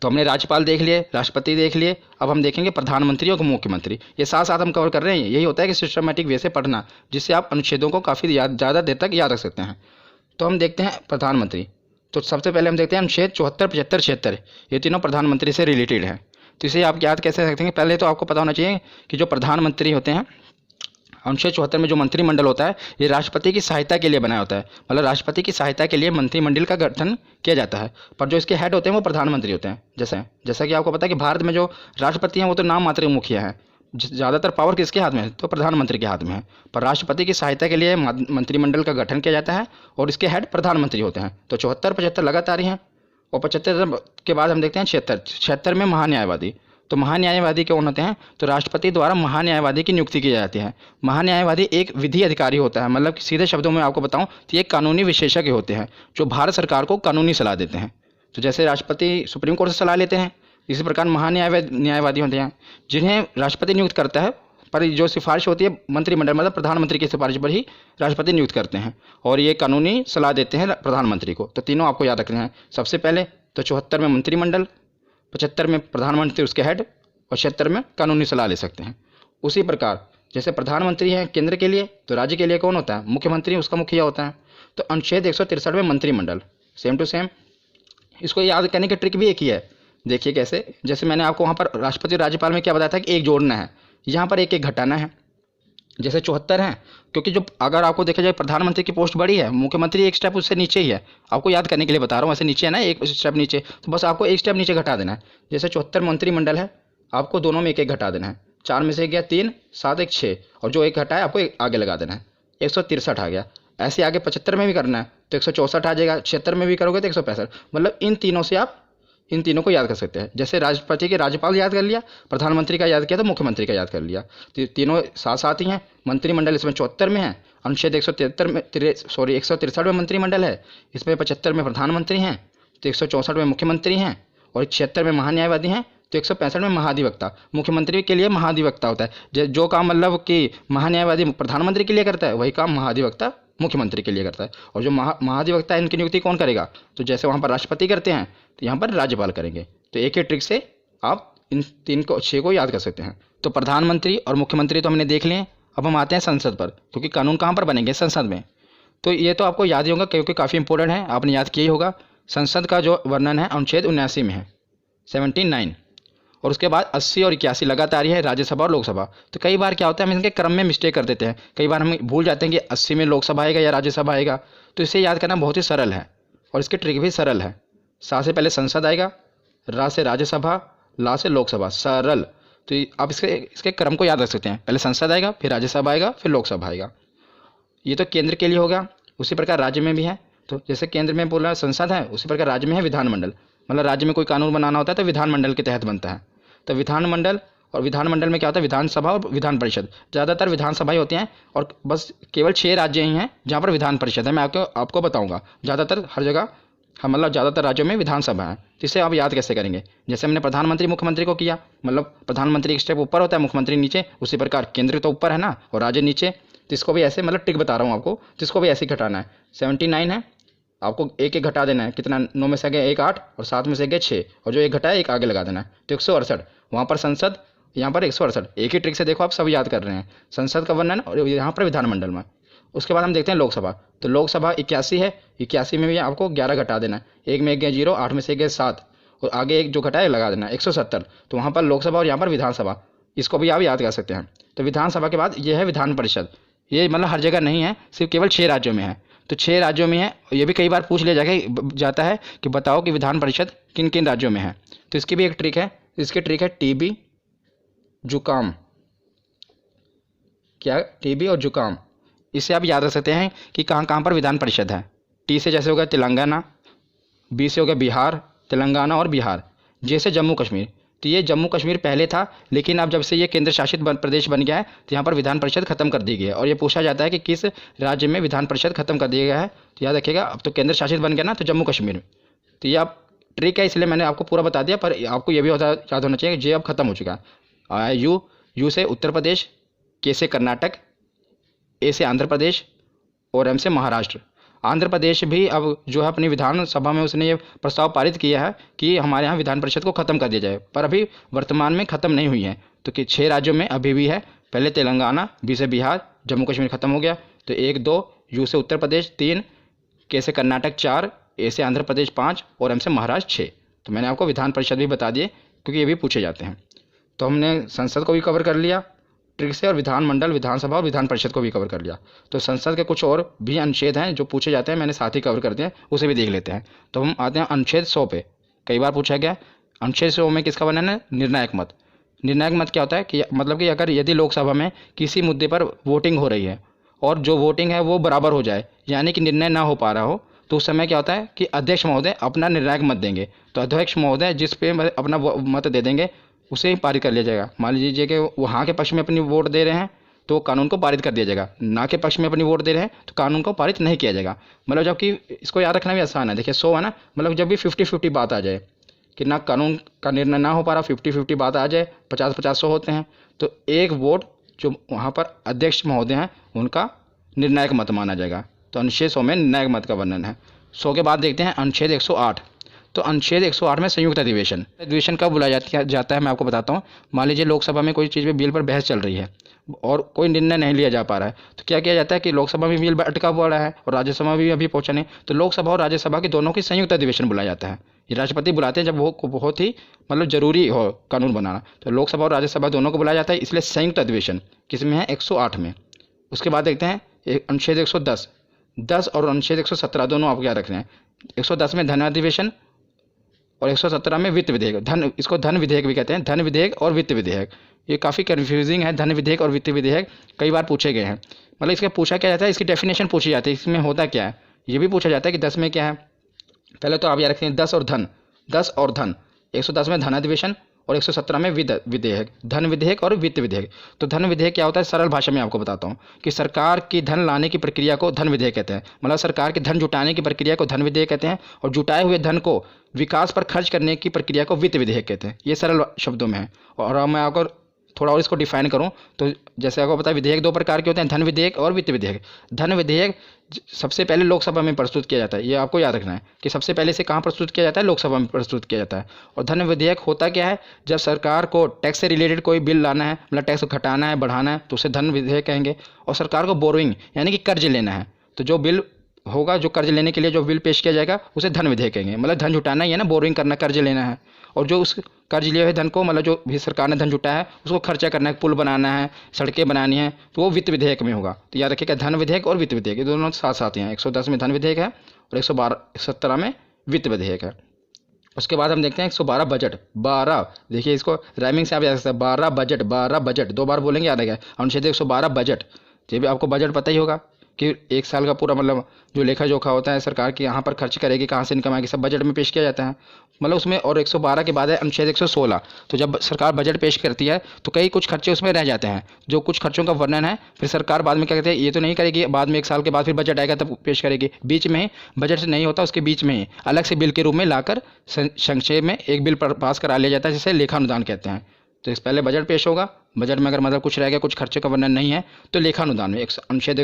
तो हमने राज्यपाल देख लिए, राष्ट्रपति देख लिए, अब हम देखेंगे प्रधानमंत्री और मुख्यमंत्री। ये साथ साथ हम कवर कर रहे हैं। यही होता है कि सिस्टमेटिक वे से पढ़ना, जिससे आप अनुच्छेदों को काफ़ी ज़्यादा देर तक याद रख सकते हैं। तो हम देखते हैं प्रधानमंत्री। तो सबसे पहले हम देखते हैं अनुच्छेद 74, 75, 76, ये तीनों प्रधानमंत्री से रिलेटेड हैं। तो इसे आप याद कैसे रख सकते हैं? पहले तो आपको पता होना चाहिए कि जो प्रधानमंत्री होते हैं, अनुच्छेद 74 में जो मंत्रिमंडल होता है, ये राष्ट्रपति की सहायता के लिए बनाया होता है। मतलब राष्ट्रपति की सहायता के लिए मंत्रिमंडल का गठन किया जाता है, पर जो इसके हेड होते हैं वो प्रधानमंत्री होते हैं। जैसा कि आपको पता है कि भारत में जो राष्ट्रपति हैं वो तो नाम मात्र मुखिया हैं। ज़्यादातर पावर किसके हाथ में है? तो प्रधानमंत्री के हाथ में है। पर राष्ट्रपति की सहायता के लिए मंत्रिमंडल का गठन किया जाता है और इसके हेड प्रधानमंत्री होते हैं। तो 74, 75 लगातार ही हैं। और 75 के बाद हम देखते हैं 76। 76 में महान्यायवादी। तो महान्यायवादी कौन होते हैं? तो राष्ट्रपति द्वारा महान्यायवादी की नियुक्ति की जाती है। महान्यायवादी एक विधि अधिकारी होता है, मतलब सीधे शब्दों में आपको बताऊं तो ये कानूनी विशेषज्ञ होते हैं जो भारत सरकार को कानूनी सलाह देते हैं। तो जैसे राष्ट्रपति सुप्रीम कोर्ट से सलाह लेते हैं, इसी प्रकार महान्यायवादी होते हैं जिन्हें राष्ट्रपति नियुक्त करता है, पर जो सिफारिश होती है मंत्रिमंडल, मतलब प्रधानमंत्री की सिफारिश पर ही राष्ट्रपति नियुक्त करते हैं और ये कानूनी सलाह देते हैं प्रधानमंत्री को। तो तीनों आपको याद रखने हैं। सबसे पहले तो 74 में मंत्रिमंडल, 75 में प्रधानमंत्री उसके हेड और 76 में कानूनी सलाह ले सकते हैं। उसी प्रकार जैसे प्रधानमंत्री है केंद्र के लिए, तो राज्य के लिए कौन होता है? मुख्यमंत्री, उसका मुखिया होता है। तो अनुच्छेद 163 में मंत्रिमंडल, सेम टू सेम। इसको याद करने की ट्रिक भी एक ही है। देखिए कैसे, जैसे मैंने आपको वहाँ पर राष्ट्रपति और राज्यपाल में क्या बताया था कि एक जोड़ना है, यहाँ पर एक एक घटाना है। जैसे 74 है, क्योंकि जो अगर आपको देखा जाए प्रधानमंत्री की पोस्ट बड़ी है, मुख्यमंत्री एक स्टेप उससे नीचे ही है। आपको याद करने के लिए बता रहा हूँ, ऐसे नीचे है ना, एक स्टेप नीचे, तो बस आपको एक स्टेप नीचे घटा देना है। जैसे 74 मंत्रिमंडल है, आपको दोनों में एक एक घटा देना है। 4 में से गया 3, 7 एक 6, और जो एक घटा है आपको एक आगे लगा देना है। 163 आ गया। ऐसे आगे 75 में भी करना है तो 164 आ जाएगा। 76 में भी करोगे तो 165। मतलब इन तीनों से आप इन तीनों को याद कर सकते हैं। जैसे राष्ट्रपति के राज्यपाल याद कर लिया, प्रधानमंत्री का याद किया तो मुख्यमंत्री का याद कर लिया। तो तीनों साथ साथ ही हैं। मंत्रिमंडल इसमें 74 में है, अनुच्छेद 173 में 163 में मंत्रिमंडल है, इसमें 75 में प्रधानमंत्री हैं, तो 164 में मुख्यमंत्री हैं, और 76 में महान्यायवादी हैं, तो 165 में महाधिवक्ता। मुख्यमंत्री के लिए महाधिवक्ता होता है। जो काम मतलब कि महान्यायवादी प्रधानमंत्री के लिए करता है, वही काम महाधिवक्ता मुख्यमंत्री के लिए करता है। और जो महाधिवक्ता है, इनकी नियुक्ति कौन करेगा? तो जैसे वहाँ पर राष्ट्रपति करते हैं तो यहाँ पर राज्यपाल करेंगे। तो एक ही ट्रिक से आप इन 6 को याद कर सकते हैं। तो प्रधानमंत्री और मुख्यमंत्री तो हमने देख लिए। अब हम आते हैं संसद पर, क्योंकि कानून कहाँ पर बनेंगे? संसद में। तो ये तो आपको याद ही होगा क्योंकि काफ़ी इंपॉर्टेंट है, आपने याद किया ही होगा। संसद का जो वर्णन है अनुच्छेद 79 में है, 79। और उसके बाद 80 और 81 लगातार ही है, राज्यसभा और लोकसभा। तो कई बार क्या होता है, हम इनके क्रम में मिस्टेक कर देते हैं। कई बार हम भूल जाते हैं कि 80 में लोकसभा आएगा या राज्यसभा आएगा। तो इसे याद करना बहुत ही सरल है और इसकी ट्रिक भी सरल है। सा से पहले संसद आएगा, रा से राज्यसभा, ला से लोकसभा, सरल। तो आप इसके क्रम को याद रख सकते हैं। पहले संसद आएगा, फिर राज्यसभा आएगा, फिर लोकसभा आएगा। ये तो केंद्र के लिए होगा। उसी प्रकार राज्य में भी है। तो जैसे केंद्र में बोला संसद है, उसी प्रकार राज्य में है विधानमंडल। मतलब राज्य में कोई कानून बनाना होता है तो विधानमंडल के तहत बनता है। तो विधानमंडल, और विधानमंडल में क्या होता है? विधानसभा और विधान परिषद। ज़्यादातर विधानसभाएं होती हैं और बस केवल 6 राज्य ही हैं जहाँ पर विधान परिषद है। मैं आपको बताऊंगा। ज़्यादातर हर जगह मतलब ज़्यादातर राज्यों में विधानसभा है। तो इसे आप याद कैसे करेंगे? जैसे हमने प्रधानमंत्री मुख्यमंत्री को किया, मतलब प्रधानमंत्री एक स्टेप ऊपर होता है, मुख्यमंत्री नीचे। उसी प्रकार केंद्र तो ऊपर है ना और राज्य नीचे। तो इसको भी ऐसे, मतलब टिक बता रहा हूँ आपको, तो इसको भी ऐसे ही घटाना है। 79 है, आपको एक एक घटा देना है। कितना? 9 में से गया 1 8, और 7 में से गया 6, और जो एक घटा है एक आगे लगा देना है। तो 168 वहाँ पर संसद, यहाँ पर 168। एक ही ट्रिक से देखो आप सब याद कर रहे हैं। संसद का वर्णन और यहाँ पर विधानमंडल में। उसके बाद हम देखते हैं लोकसभा। तो लोकसभा 81 है, 81 में भी आपको 11 घटा देना है। 1 में 1 गया 0, 8 में से गया 7, और आगे एक जो घटा है लगा देना है 170। तो वहाँ पर लोकसभा और यहाँ पर विधानसभा, इसको भी आप याद कर सकते हैं। तो विधानसभा के बाद ये है विधान परिषद। ये मतलब हर जगह नहीं है, सिर्फ केवल 6 राज्यों में है। तो 6 राज्यों में है। ये भी कई बार पूछ लिया जाता है कि बताओ कि विधान परिषद किन किन राज्यों में है। तो इसकी भी एक ट्रिक है। इसकी ट्रिक है टीबी, जुकाम। क्या? टीबी और जुकाम। इसे आप याद रख सकते हैं कि कहाँ कहाँ पर विधान परिषद है। टी से जैसे हो गया तेलंगाना, बी से हो गया बिहार, तेलंगाना और बिहार। जे से जम्मू कश्मीर। तो ये जम्मू कश्मीर पहले था, लेकिन अब जब से ये केंद्र शासित प्रदेश बन गया है तो यहाँ पर विधान परिषद खत्म कर दी गई है। और ये पूछा जाता है कि किस राज्य में विधान परिषद खत्म कर दिया गया है। तो याद रखिएगा, अब तो केंद्र शासित बन गया ना, तो जम्मू कश्मीर। तो ये आप ट्रिक है, इसलिए मैंने आपको पूरा बता दिया, पर आपको ये भी याद होना चाहिए कि जे अब खत्म हो चुका है। यू से उत्तर प्रदेश, के से कर्नाटक, ए से आंध्र प्रदेश और एम से महाराष्ट्र। आंध्र प्रदेश भी अब जो है अपनी विधानसभा में उसने ये प्रस्ताव पारित किया है कि हमारे यहाँ विधान परिषद को ख़त्म कर दिया जाए, पर अभी वर्तमान में ख़त्म नहीं हुई है। तो कि 6 राज्यों में अभी भी है, पहले तेलंगाना, बी से बिहार, जम्मू कश्मीर ख़त्म हो गया, तो 1 2, यू से उत्तर प्रदेश 3, के से कर्नाटक 4, ए से आंध्र प्रदेश 5 और एम से महाराष्ट्र 6। तो मैंने आपको विधान परिषद भी बता दिए क्योंकि ये भी पूछे जाते हैं। तो हमने संसद को भी कवर कर लिया ट्रिक से, और विधानमंडल, विधानसभा और विधान परिषद को भी कवर कर लिया। तो संसद के कुछ और भी अनुच्छेद हैं जो पूछे जाते हैं, मैंने साथ ही कवर कर दिए, उसे भी देख लेते हैं। तो हम आते हैं अनुच्छेद 100 पे। कई बार पूछा गया अनुच्छेद 100 में किसका वर्णन है? निर्णायक मत। निर्णायक मत क्या होता है कि मतलब कि अगर यदि लोकसभा में किसी मुद्दे पर वोटिंग हो रही है और जो वोटिंग है वो बराबर हो जाए, यानी कि निर्णय ना हो पा रहा हो, तो उस समय क्या होता है कि अध्यक्ष महोदय अपना निर्णायक मत देंगे। तो अध्यक्ष महोदय जिस पे अपना मत दे देंगे उसे ही पारित कर लिया जाएगा। मान लीजिए कि वो हाँ के पक्ष में अपनी वोट दे रहे हैं तो कानून को पारित कर दिया जाएगा, ना के पक्ष में अपनी वोट दे रहे हैं तो कानून को पारित नहीं किया जाएगा। मतलब जबकि इसको याद रखना भी आसान है। देखिए 100 है ना, मतलब जब भी 50-50 बात आ जाए कि ना कानून का निर्णय ना हो पा रहा, 50-50 बात आ जाए, 50-50 100 होते हैं, तो एक वोट जो वहाँ पर अध्यक्ष महोदय हैं उनका निर्णायक मत माना जाएगा। तो अनुच्छेद 100 में निर्णायक मत का वर्णन है। 100 के बाद देखते हैं अनुच्छेद 108। तो अनुच्छेद 108 में संयुक्त अधिवेशन। अधिवेशन कब बुलाया जाता है मैं आपको बताता हूँ। मान लीजिए लोकसभा में कोई चीज़ पे बिल पर बहस चल रही है और कोई निर्णय नहीं लिया जा पा रहा है, तो क्या किया जाता है कि लोकसभा में बिल अटका पड़ा है और राज्यसभा में भी अभी पहुंचा नहीं, तो लोकसभा और राज्यसभा के दोनों की संयुक्त अधिवेशन बुलाया जाता है। ये राष्ट्रपति बुलाते हैं जब वो बहुत ही मतलब जरूरी हो कानून बनाना, तो लोकसभा और राज्यसभा दोनों को बुलाया जाता है, इसलिए संयुक्त अधिवेशन किसमें है? 108 में। उसके बाद देखते हैं अनुच्छेद 110 और अनुच्छेद 117 दोनों आपको याद रखने हैं। 110 में धन अधिवेशन और 117 में वित्त विधेयक। इसको धन विधेयक भी कहते हैं, धन विधेयक और वित्त विधेयक। ये काफ़ी कन्फ्यूजिंग है, धन विधेयक और वित्त विधेयक कई बार पूछे गए हैं। मतलब इसका पूछा क्या जाता है, इसकी डेफिनेशन पूछी जाती है, इसमें होता क्या है ये भी पूछा जाता है कि 10 में क्या है। पहले तो आप याद रखते हैं 10 और धन। 110 में धन अधिवेशन और 117 में विधेयक, धन विधेयक और वित्त विधेयक। तो धन विधेयक क्या होता है? सरल भाषा में आपको बताता हूँ कि सरकार की धन लाने की प्रक्रिया को धन विधेयक कहते हैं। मतलब सरकार के धन जुटाने की प्रक्रिया को धन विधेयक कहते हैं और जुटाए हुए धन को विकास पर खर्च करने की प्रक्रिया को वित्त विधेयक कहते हैं। ये सरल शब्दों में है। और अब मैं आपको थोड़ा और इसको डिफाइन करूं तो जैसे आपको पता है विधेयक 2 प्रकार के होते हैं, धन विधेयक और वित्त विधेयक। धन विधेयक सबसे पहले लोकसभा में प्रस्तुत किया जाता है, ये आपको याद रखना है कि सबसे पहले से कहाँ प्रस्तुत किया जाता है? लोकसभा में प्रस्तुत किया जाता है। और धन विधेयक होता क्या है? जब सरकार को टैक्स से रिलेटेड कोई बिल लाना है, मतलब टैक्स घटाना है, बढ़ाना है, तो उसे धन विधेयक कहेंगे। और सरकार को बोरोइंग यानी कि कर्ज लेना है, तो जो बिल होगा, जो कर्ज लेने के लिए जो बिल पेश किया जाएगा उसे धन विधेयक कहेंगे। मतलब धन जुटाना ही है ना, बोरोइंग करना, कर्ज लेना है। और जो उस कर्ज लिए हुए धन को, मतलब जो भी सरकार ने धन जुटाया है उसको खर्चा करना है, पुल बनाना है, सड़कें बनानी है, तो वो वित्त विधेयक में होगा। तो याद रखिएगा धन विधेयक और वित्त विधेयक ये दोनों साथ साथ हैं। 110 में धन विधेयक है और 117 में वित्त विधेयक है। उसके बाद हम देखते हैं 112 बजट। 12 देखिए, इसको राइमिंग से आप याद सकते हैं, 12 बजट 2 बार बोलेंगे, याद रहेगा। अनुच्छेद 112 बजट। ये भी आपको बजट पता ही होगा कि एक साल का पूरा मतलब जो लेखा जोखा होता है सरकार की, यहाँ पर खर्च करेगी, कहाँ से इनकम आएगी, सब बजट में पेश किया जाता है। मतलब उसमें और 112 के बाद है अनुच्छेद 116। तो जब सरकार बजट पेश करती है तो कई कुछ खर्चे उसमें रह जाते हैं, जो कुछ खर्चों का वर्णन है फिर सरकार बाद में क्या कहते हैं, ये तो नहीं करेगी, बाद में 1 साल के बाद फिर बजट आएगा तब पेश करेगी। बीच में ही बजट से नहीं होता, उसके बीच में ही अलग से बिल के रूप में लाकर संक्षेप में एक बिल पास करा लिया जाता है, जिसे लेखानुदान कहते हैं। तो इस पहले बजट पेश होगा, बजट में अगर मतलब कुछ रह गया, कुछ खर्चे का वर्णन नहीं है, तो लेखानुदान में अनुच्छेद